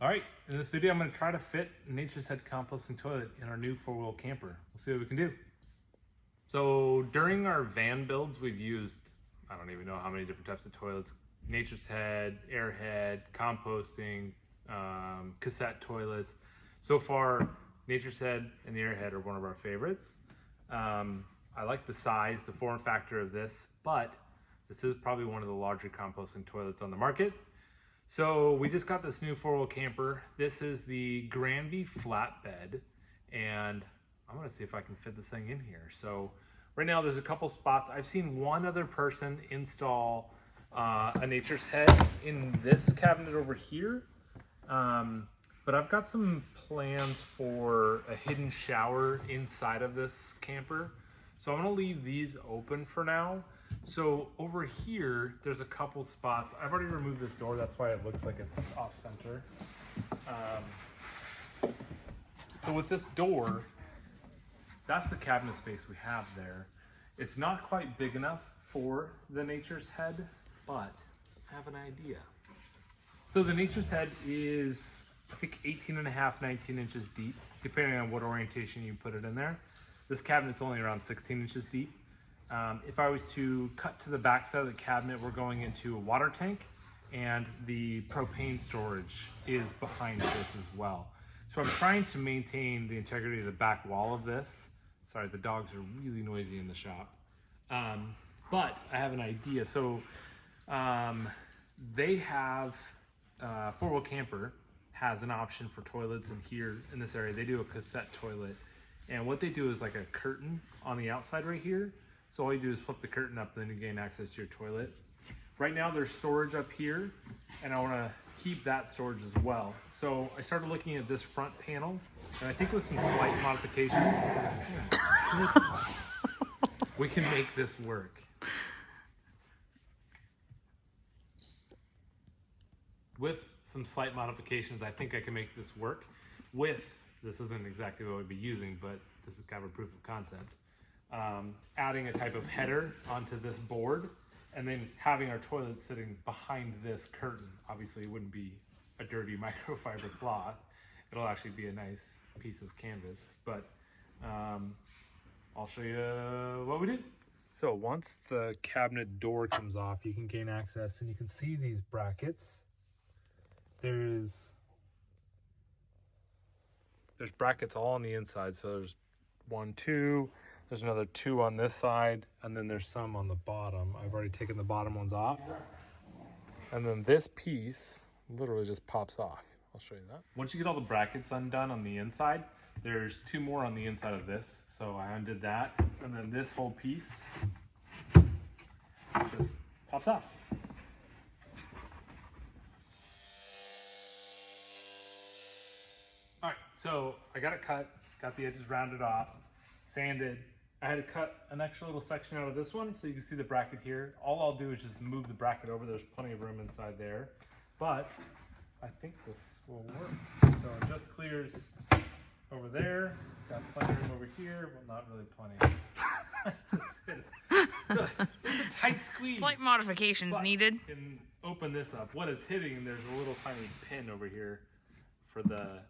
All right, in this video, I'm gonna try to fit Nature's Head composting toilet in our new 4-wheel camper. We'll see what we can do. So during our van builds, we've used, I don't even know how many different types of toilets. Nature's Head, Airhead, composting, cassette toilets. So far, Nature's Head and the Airhead are one of our favorites. I like the size, the form factor of this, but this is probably one of the larger composting toilets on the market. So we just got this new 4-wheel camper. This is the Granby flatbed, and I'm gonna see if I can fit this thing in here. So right now there's a couple spots. I've seen one other person install a Nature's Head in this cabinet over here. But I've got some plans for a hidden shower inside of this camper. So I'm gonna leave these open for now. So over here, there's a couple spots. I've already removed this door. That's why it looks like it's off center. So with this door, that's the cabinet space we have there. It's not quite big enough for the Nature's Head, but I have an idea. So the Nature's Head is, I think, 18.5, 19 inches deep, depending on what orientation you put it in there. This cabinet's only around 16 inches deep. If I was to cut to the back side of the cabinet, we're going into a water tank, and the propane storage is behind this as well. So I'm trying to maintain the integrity of the back wall of this. Sorry, the dogs are really noisy in the shop. But I have an idea. So they have, 4-wheel camper has an option for toilets, and here in this area, they do a cassette toilet. And what they do is like a curtain on the outside right here. So all you do is flip the curtain up, then you gain access to your toilet. Right now there's storage up here, and I wanna keep that storage as well. So I started looking at this front panel, and I think with some slight modifications, we can make this work. With some slight modifications, I think I can make this work. This isn't exactly what we'd be using, but this is kind of a proof of concept. Adding a type of header onto this board, and then having our toilet sitting behind this curtain. Obviously it wouldn't be a dirty microfiber cloth. It'll actually be a nice piece of canvas, but I'll show you what we did. So once the cabinet door comes off, you can gain access, and you can see these brackets. There's brackets all on the inside. So there's 1, 2, there's another 2 on this side, and then there's some on the bottom. I've already taken the bottom ones off. And then this piece literally just pops off. I'll show you that. Once you get all the brackets undone on the inside, there's 2 more on the inside of this. So I undid that, and then this whole piece just pops off. All right, so I got it cut, got the edges rounded off, sanded. I had to cut an extra little section out of this one so you can see the bracket here. All I'll do is just move the bracket over. There's plenty of room inside there, but I think this will work. So it just clears over there. Got plenty of room over here. Well, not really plenty. It's a tight squeeze. Slight modifications needed. You can open this up. What it's hitting, there's a little tiny pin over here for the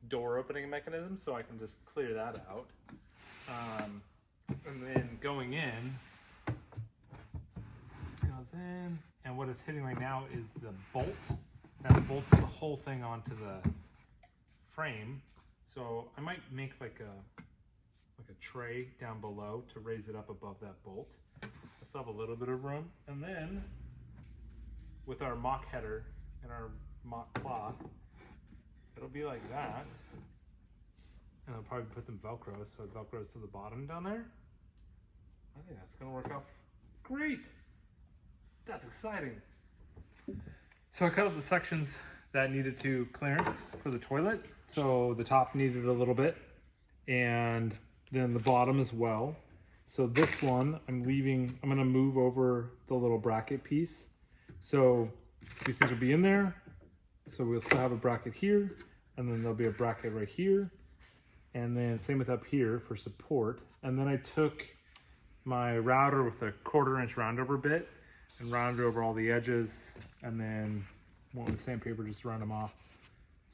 door opening mechanism, so I can just clear that out. And then going in, goes in, and what it's hitting right now is the bolt. That bolts the whole thing onto the frame. So I might make like a tray down below to raise it up above that bolt. I still have a little bit of room. And then with our mock header and our mock cloth, it'll be like that. And I'll probably put some Velcro so it Velcros to the bottom down there. I think that's gonna work out great. That's exciting. So I cut out the sections that needed to clearance for the toilet. So the top needed a little bit, and then the bottom as well. So this one, I'm gonna move over the little bracket piece. So these things will be in there. So we'll still have a bracket here, and then there'll be a bracket right here. And then same with up here for support. And then I took my router with a 1/4 inch roundover bit and rounded over all the edges, and then went with sandpaper just to round them off.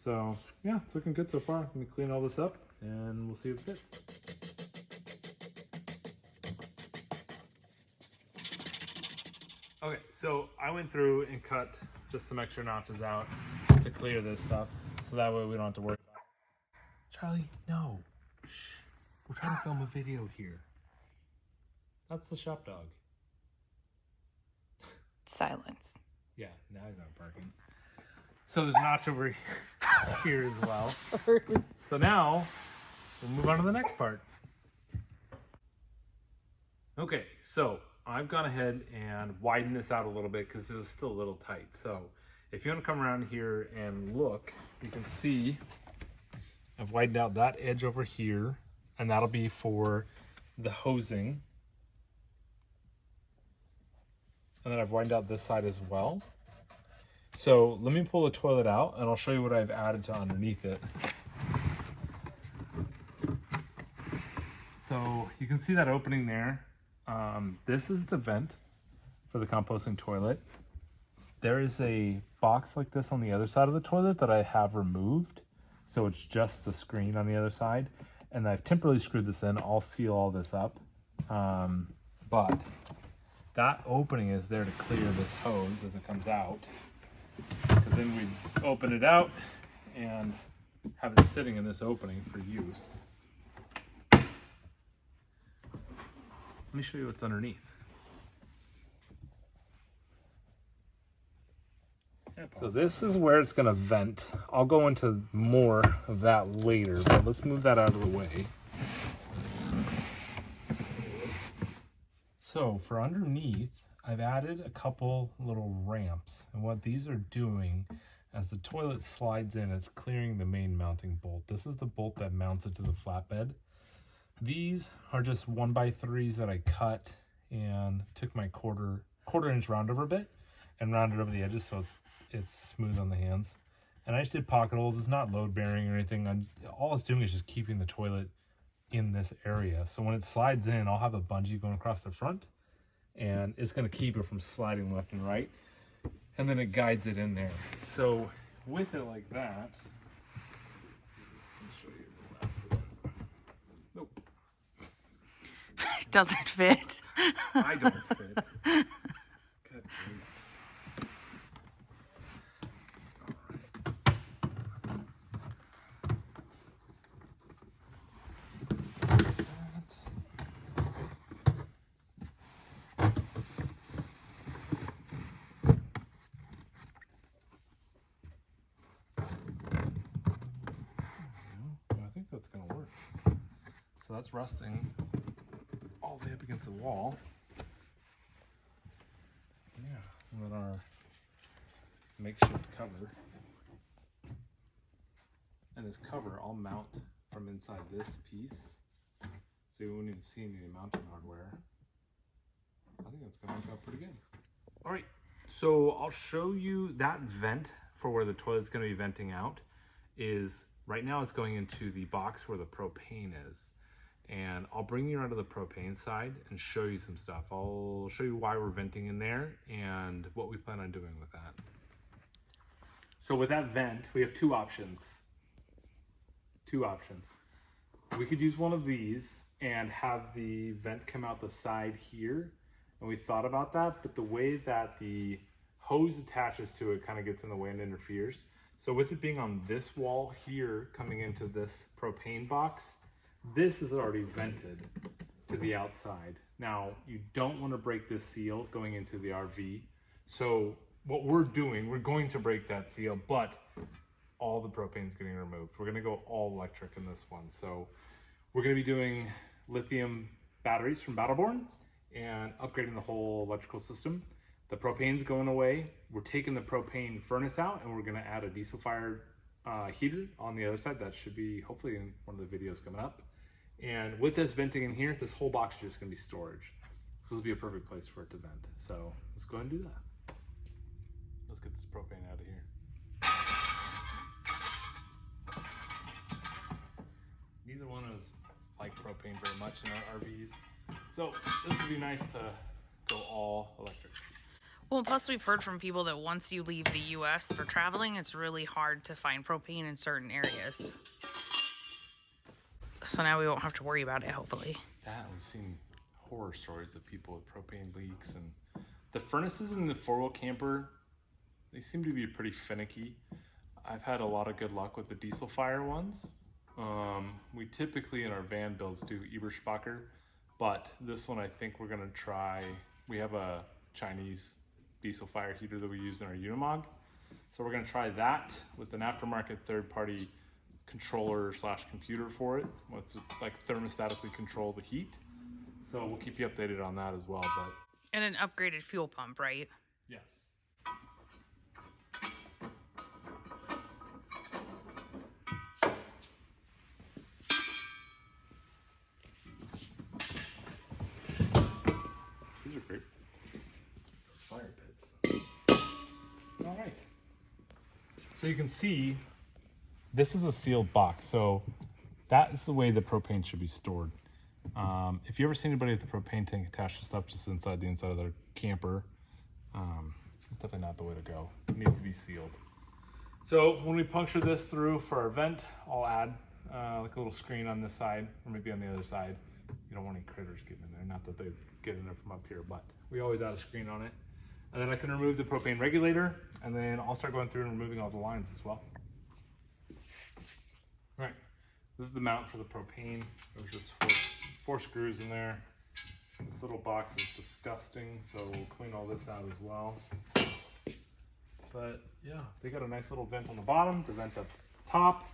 So yeah, it's looking good so far. Let me clean all this up and we'll see if it fits. Okay, so I went through and cut just some extra notches out to clear this stuff, so that way we don't have to worry about it. Charlie, no. Shh. We're trying to film a video here. That's the shop dog. Silence. Yeah, now he's not barking. So there's a notch over here as well. So now we'll move on to the next part. Okay, so I've gone ahead and widened this out a little bit because it was still a little tight. So if you want to come around here and look, you can see I've widened out that edge over here, and that'll be for the hosing. And then I've widened out this side as well. So let me pull the toilet out and I'll show you what I've added to underneath it. So you can see that opening there. This is the vent for the composting toilet. There is a box like this on the other side of the toilet that I have removed. So it's just the screen on the other side. And I've temporarily screwed this in. I'll seal all this up. But that opening is there to clear this hose as it comes out. Because then we open it out and have it sitting in this opening for use. Let me show you what's underneath. So this is where it's going to vent. I'll go into more of that later, but let's move that out of the way. So for underneath, I've added a couple little ramps. And what these are doing, as the toilet slides in, it's clearing the main mounting bolt. This is the bolt that mounts it to the flatbed. These are just 1x3s that I cut and took my quarter inch roundover bit and rounded over the edges so it's smooth on the hands. And I just did pocket holes. It's not load bearing or anything. All it's doing is just keeping the toilet in this area. So when it slides in, I'll have a bungee going across the front and it's going to keep it from sliding left and right. And then it guides it in there. So with it like that, I'll show you the last of it. Nope. It doesn't fit. I don't fit. Good grief. So that's rusting all the way up against the wall. Yeah, and then our makeshift cover. And this cover I'll mount from inside this piece. So you won't even see any of the mounting hardware. I think that's gonna work out pretty good. All right, so I'll show you that vent for where the toilet's gonna be venting out is, right now it's going into the box where the propane is. And I'll bring you around to the propane side and show you some stuff. I'll show you why we're venting in there and what we plan on doing with that. So with that vent, we have two options. We could use one of these and have the vent come out the side here. And we thought about that, but the way that the hose attaches to it kind of gets in the way and interferes. So with it being on this wall here, coming into this propane box, this is already vented to the outside. Now, you don't want to break this seal going into the RV. So what we're doing, we're going to break that seal, but all the propane's getting removed. We're going to go all electric in this one. So we're going to be doing lithium batteries from Battleborn and upgrading the whole electrical system. The propane's going away. We're taking the propane furnace out and we're going to add a diesel fired heater on the other side. That should be hopefully in one of the videos coming up. And with this venting in here, this whole box is just going to be storage. So this will be a perfect place for it to vent. So let's go ahead and do that. Let's get this propane out of here. Neither one of us like propane very much in our RVs. So this would be nice to go all electric. Well, plus we've heard from people that once you leave the U.S. for traveling, it's really hard to find propane in certain areas. So now we won't have to worry about it, hopefully. That, we've seen horror stories of people with propane leaks, and the furnaces in the four-wheel camper, they seem to be pretty finicky. I've had a lot of good luck with the diesel fire ones. We typically in our van builds do Eberspacher, but this one I think we're gonna try. We have a Chinese diesel fire heater that we use in our Unimog, so we're gonna try that with an aftermarket third-party controller / computer for it. Let's like thermostatically control the heat. So we'll keep you updated on that as well. But And an upgraded fuel pump, right? yes. These are great fire pits. All right. So you can see this is a sealed box. So that is the way the propane should be stored. If you ever see anybody with a propane tank attached to stuff just inside the inside of their camper, it's definitely not the way to go. It needs to be sealed. So when we puncture this through for our vent, I'll add like a little screen on this side, or maybe on the other side. You don't want any critters getting in there. Not that they get in there from up here, but we always add a screen on it. And then I can remove the propane regulator, and then I'll start going through and removing all the lines as well. All right, this is the mount for the propane. There's just four screws in there. This little box is disgusting, so we'll clean all this out as well. But yeah, they got a nice little vent on the bottom, the vent up top.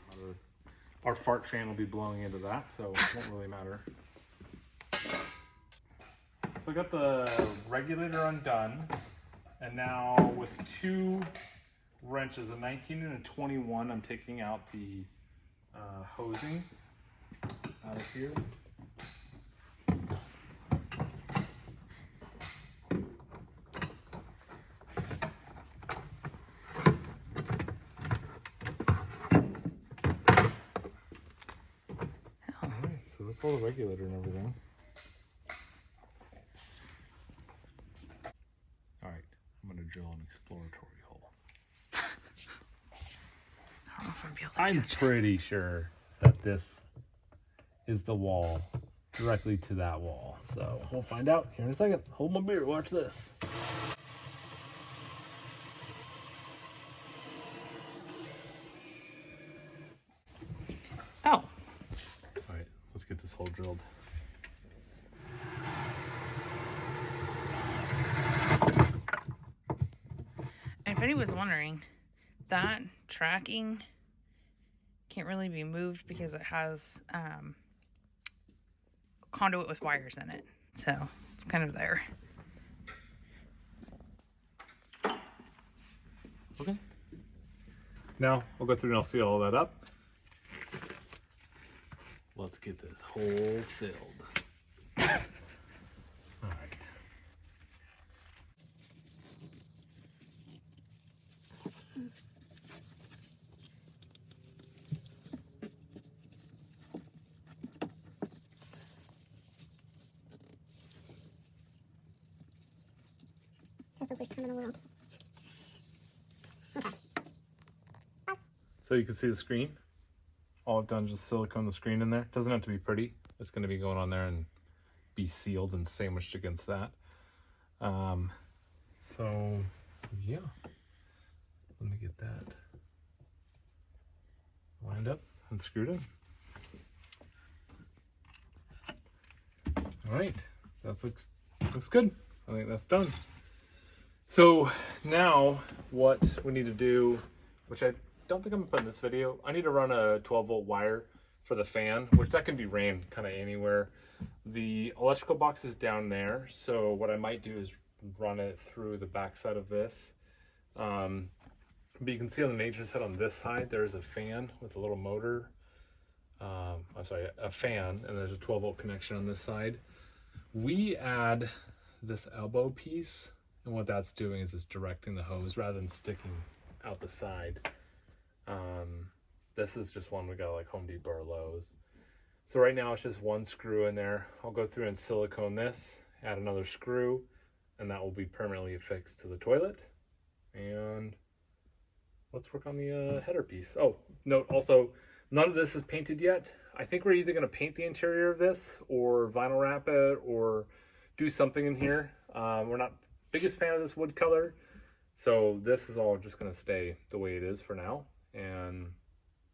Our fart fan will be blowing into that, so it won't really matter. So I got the regulator undone, and now with two wrenches, a 19 and a 21, I'm taking out the hosing out of here. Alright, so that's all the regulator and everything. Alright, I'm gonna drill an exploratory hole. I don't know if I'm be able to I'm catch it. pretty sure that this is the wall directly to that wall. So we'll find out here in a second. Hold my beer, watch this. Oh, All right, let's get this hole drilled. and if anyone's wondering, that tracking can't really be moved because it has conduit with wires in it. So it's kind of there. Okay. Now we'll go through and I'll seal all that up. Let's get this hole filled. All right. That's the first time in the world. Okay. So you can see the screen. All I've done is just silicone the screen in there. Doesn't have to be pretty. It's going to be going on there and be sealed and sandwiched against that. So yeah, let me get that lined up and screwed in. All right, that looks good. I think that's done. So now what we need to do, which I don't think I'm gonna put in this video, I need to run a 12-volt wire for the fan, which that can be ran kind of anywhere. The electrical box is down there, so what I might do is run it through the backside of this. But you can see on the nature's head on this side, there's a fan with a little motor. I'm sorry, a fan, and there's a 12-volt connection on this side. We add this elbow piece, and what that's doing is it's directing the hose rather than sticking out the side. This is just one we got like Home Depot or Lowe's. So right now it's just one screw in there. I'll go through and silicone this, add another screw, and that will be permanently affixed to the toilet. And let's work on the header piece. Oh, note also, none of this is painted yet. I think we're either going to paint the interior of this or vinyl wrap it or do something in here. We're not biggest fan of this wood color, so this is all just going to stay the way it is for now. And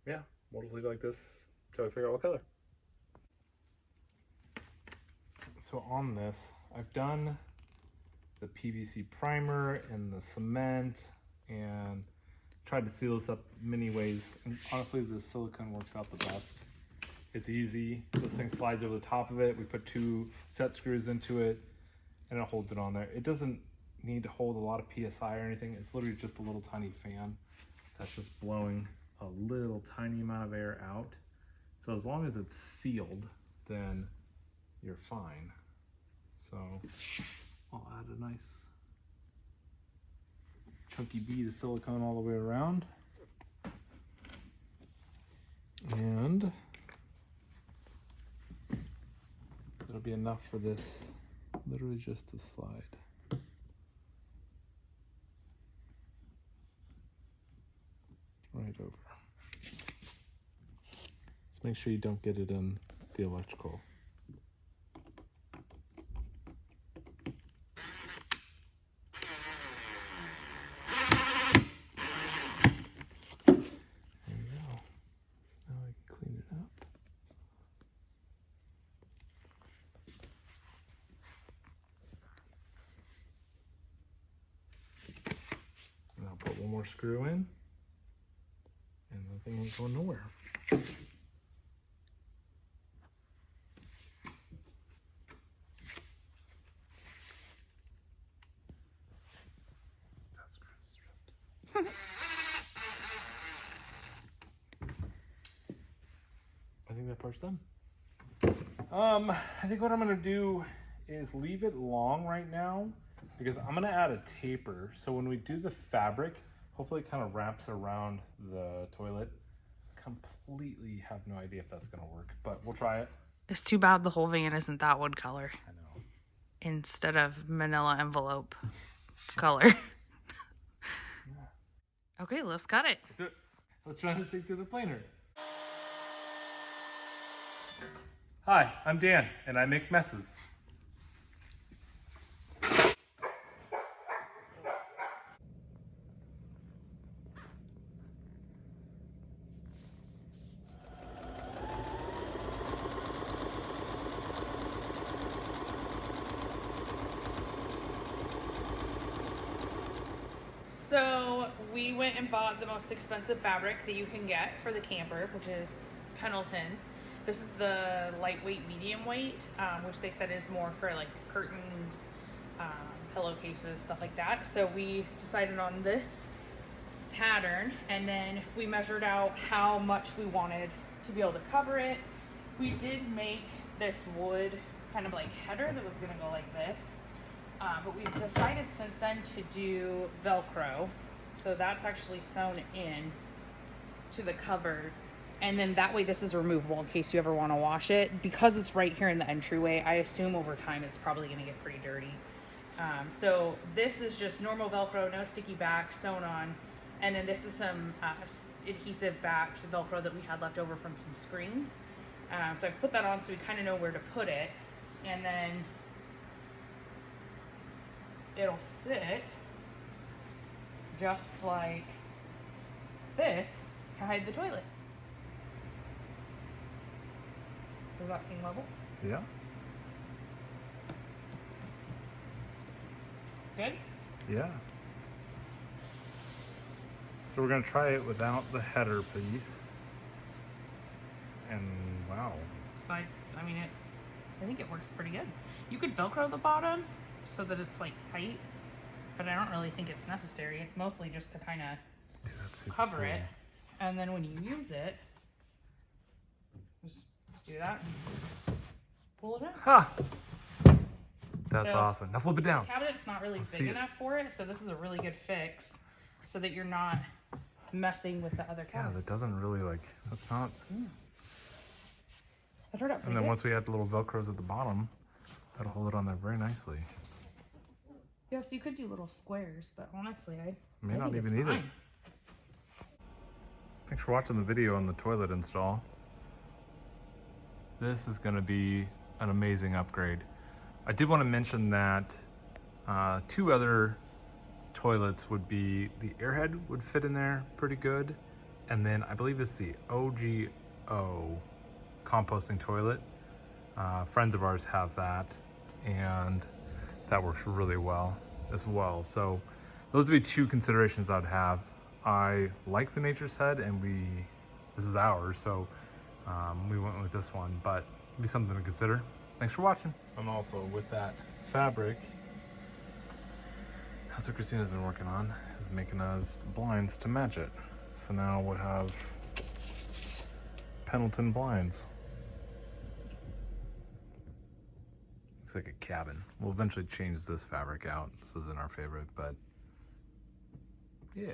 yeah, we'll just leave it like this until we figure out what color. So on this, I've done the PVC primer and the cement and tried to seal this up many ways. And honestly, the silicone works out the best. It's easy. This thing slides over the top of it. We put 2 set screws into it and it holds it on there. It doesn't need to hold a lot of PSI or anything. It's literally just a little tiny fan that's just blowing a little tiny amount of air out. So as long as it's sealed, then you're fine. So I'll add a nice chunky bead of silicone all the way around. And it'll be enough for this literally just to slide. Right over. Just make sure you don't get it in the electrical. There we go. So now I can clean it up. And I'll put one more screw in. And the thing ain't going nowhere. That's gross. I think that part's done. I think what I'm gonna do is leave it long right now because I'm gonna add a taper. So when we do the fabric, hopefully it kind of wraps around the toilet. Completely have no idea if that's gonna work, but we'll try it. It's too bad the whole van isn't that wood color I know. instead of manila envelope color. Okay, let's cut it. Let's do it. Let's try this thing through the planer. Hi, I'm Dan, and I make messes. So we went and bought the most expensive fabric that you can get for the camper, which is Pendleton. This is the lightweight, medium weight, which they said is more for like curtains, pillowcases, stuff like that. So we decided on this pattern, and then we measured out how much we wanted to be able to cover it. We did make this wood kind of like header that was gonna go like this. But we've decided since then to do Velcro. So that's actually sewn in to the cover. And then that way this is removable in case you ever want to wash it. Because it's right here in the entryway, I assume over time it's probably going to get pretty dirty. So this is just normal Velcro, no sticky back, sewn on. And then this is some adhesive back to Velcro that we had left over from some screens. So I've put that on so we kind of know where to put it. And then it'll sit just like this to hide the toilet. Does that seem level? Yeah. Good? Yeah. So we're gonna try it without the header piece. And wow. So I mean, I think it works pretty good. You could Velcro the bottom so that it's like tight, but I don't really think it's necessary. It's mostly just to kind of cover it. And then when you use it, just do that, pull it out. Ha! That's So, awesome. Now flip it down. The cabinet's not really see big it. enough for it, so this is a really good fix so that you're not messing with the other Yeah, cabinet. that doesn't really that's not. That turned out pretty And then good. once we add the little Velcros at the bottom, that'll hold it on there very nicely. Yes, you could do little squares, but honestly, I May I not think even it's need it. fine. Thanks for watching the video on the toilet install. This is gonna be an amazing upgrade. I did want to mention that two other toilets would be, the airhead would fit in there pretty good. And then I believe it's the OGO composting toilet. Friends of ours have that, and that works really well as well. So those would be two considerations I'd have. I like the Nature's Head, and this is ours, so we went with this one, but it'd be something to consider. Thanks for watching. And also with that fabric, that's what Christina's been working on, is making us blinds to match it. So now we'll have Pendleton blinds. Looks like a cabin. We'll eventually change this fabric out. This isn't our favorite, but yeah.